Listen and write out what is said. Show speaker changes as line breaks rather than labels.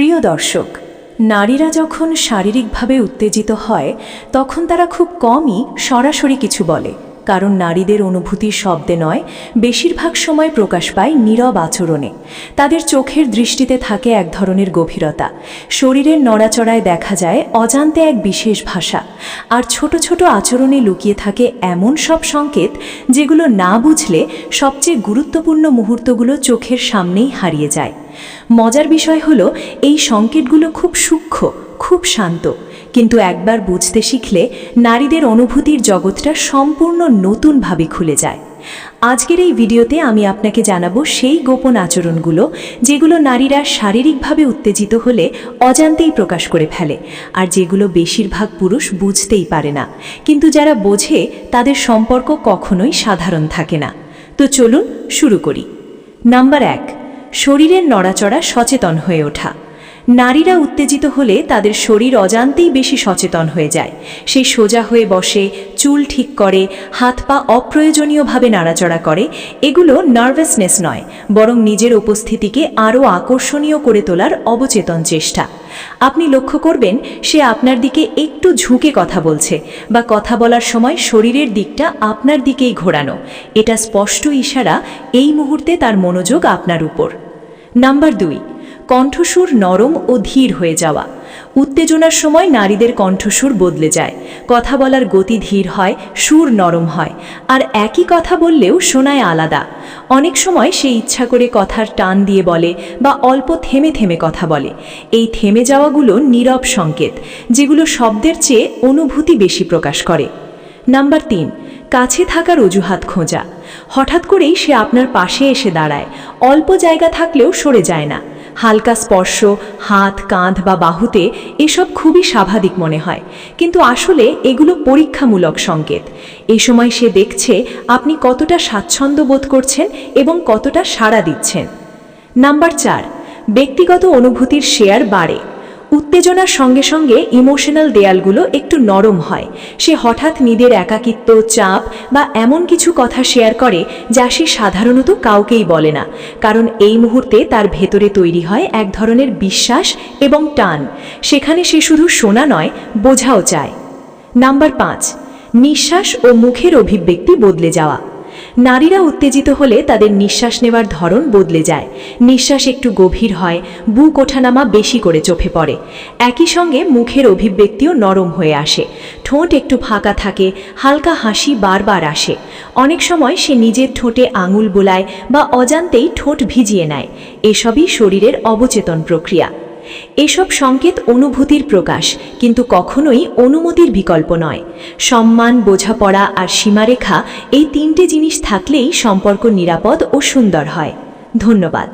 প্রিয় দর্শক, নারীরা যখন শারীরিকভাবে উত্তেজিত হয় তখন তারা খুব কমই সরাসরি কিছু বলে, কারণ নারীদের অনুভূতি শব্দে নয়, বেশিরভাগ সময় প্রকাশ পায় নীরব আচরণে। তাদের চোখের দৃষ্টিতে থাকে এক ধরনের গভীরতা, শরীরের নড়াচড়ায় দেখা যায় অজান্তে এক বিশেষ ভাষা, আর ছোট ছোট আচরণে লুকিয়ে থাকে এমন সব সংকেত যেগুলো না বুঝলে সবচেয়ে গুরুত্বপূর্ণ মুহূর্তগুলো চোখের সামনেই হারিয়ে যায়। মজার বিষয় হলো, এই সংকেতগুলো খুব সূক্ষ্ম, খুব শান্ত, কিন্তু একবার বুঝতে শিখলে নারীদের অনুভূতির জগৎটা সম্পূর্ণ নতুনভাবে খুলে যায়। আজকের এই ভিডিওতে আমি আপনাকে জানাবো সেই গোপন আচরণগুলো যেগুলো নারীরা শারীরিকভাবে উত্তেজিত হলে অজান্তেই প্রকাশ করে ফেলে, আর যেগুলো বেশিরভাগ পুরুষ বুঝতেই পারে না, কিন্তু যারা বোঝে তাদের সম্পর্ক কখনোই সাধারণ থাকে না। তো চলুন শুরু করি। নাম্বার 1, শরীরের নড়াচড়া সচেতন হয়ে ওঠা। নারীরা উত্তেজিত হলে তাদের শরীর অজান্তেই বেশি সচেতন হয়ে যায়। সে সোজা হয়ে বসে, চুল ঠিক করে, হাত পা অপ্রয়োজনীয়ভাবে নাড়াচড়া করে। এগুলো নার্ভাসনেস নয়, বরং নিজের উপস্থিতিকে আরও আকর্ষণীয় করে তোলার অবচেতন চেষ্টা। আপনি লক্ষ্য করবেন সে আপনার দিকে একটু ঝুঁকে কথা বলছে, বা কথা বলার সময় শরীরের দিকটা আপনার দিকেই ঘোরানো। এটা স্পষ্ট ইশারা এই মুহূর্তে তার মনোযোগ আপনার উপর। নাম্বার 2, কণ্ঠস্বর নরম ও ধীর হয়ে যাওয়া। উত্তেজনার সময় নারীদের কণ্ঠস্বর বদলে যায়, কথা বলার গতি ধীর হয়, সুর নরম হয়, আর একই কথা বললেও শোনায় আলাদা। অনেক সময় সে ইচ্ছা করে কথার টান দিয়ে বলে বা অল্প থেমে থেমে কথা বলে। এই থেমে যাওয়াগুলো নীরব সংকেত, যেগুলো শব্দের চেয়ে অনুভূতি বেশি প্রকাশ করে। নাম্বার 3, কাছে থাকার অজুহাত খোঁজা। হঠাৎ করেই সে আপনার পাশে এসে দাঁড়ায়, অল্প জায়গা থাকলেও সরে যায় না। হালকা স্পর্শ, হাত, কাঁধ বা বাহুতে, এসব খুবই স্বাভাবিক মনে হয়, কিন্তু আসলে এগুলো পরীক্ষামূলক সংকেত। এই সময় সে দেখছে আপনি কতটা স্বাচ্ছন্দ্য বোধ করছেন এবং কতটা সাড়া দিচ্ছেন। নাম্বার 4, ব্যক্তিগত অনুভূতির শেয়ার বাড়ে। উত্তেজনার সঙ্গে সঙ্গে ইমোশনাল দেয়ালগুলো একটু নরম হয়। সে হঠাৎ নিজের একাকিত্ব, চাপ বা এমন কিছু কথা শেয়ার করে যা সে সাধারণত কাউকেই বলে না, কারণ এই মুহূর্তে তার ভেতরে তৈরি হয় এক ধরনের বিশ্বাস এবং টান। সেখানে সে শুধু শোনা নয়, বোঝাও চায়। নাম্বার 5, নিঃশ্বাস ও মুখের অভিব্যক্তি বদলে যাওয়া। নারীরা উত্তেজিত হলে তাদের নিঃশ্বাস নেওয়ার ধরন বদলে যায়। নিঃশ্বাস একটু গভীর হয়, বুক ওঠানামা বেশি করে চোখে পড়ে। একই সঙ্গে মুখের অভিব্যক্তিও নরম হয়ে আসে, ঠোঁট একটু ফাঁকা থাকে, হালকা হাসি বারবার আসে। অনেক সময় সে নিজের ঠোঁটে আঙুল বোলায় বা অজান্তেই ঠোঁট ভিজিয়ে নেয়। এসবই শরীরের অবচেতন প্রক্রিয়া। এসব সংকেত অনুভূতির প্রকাশ, কিন্তু কখনোই অনুমতির বিকল্প নয়। সম্মান, বোঝাপড়া আর সীমারেখা, এই 3টে জিনিস থাকলেই সম্পর্ক নিরাপদ ও সুন্দর হয়। ধন্যবাদ।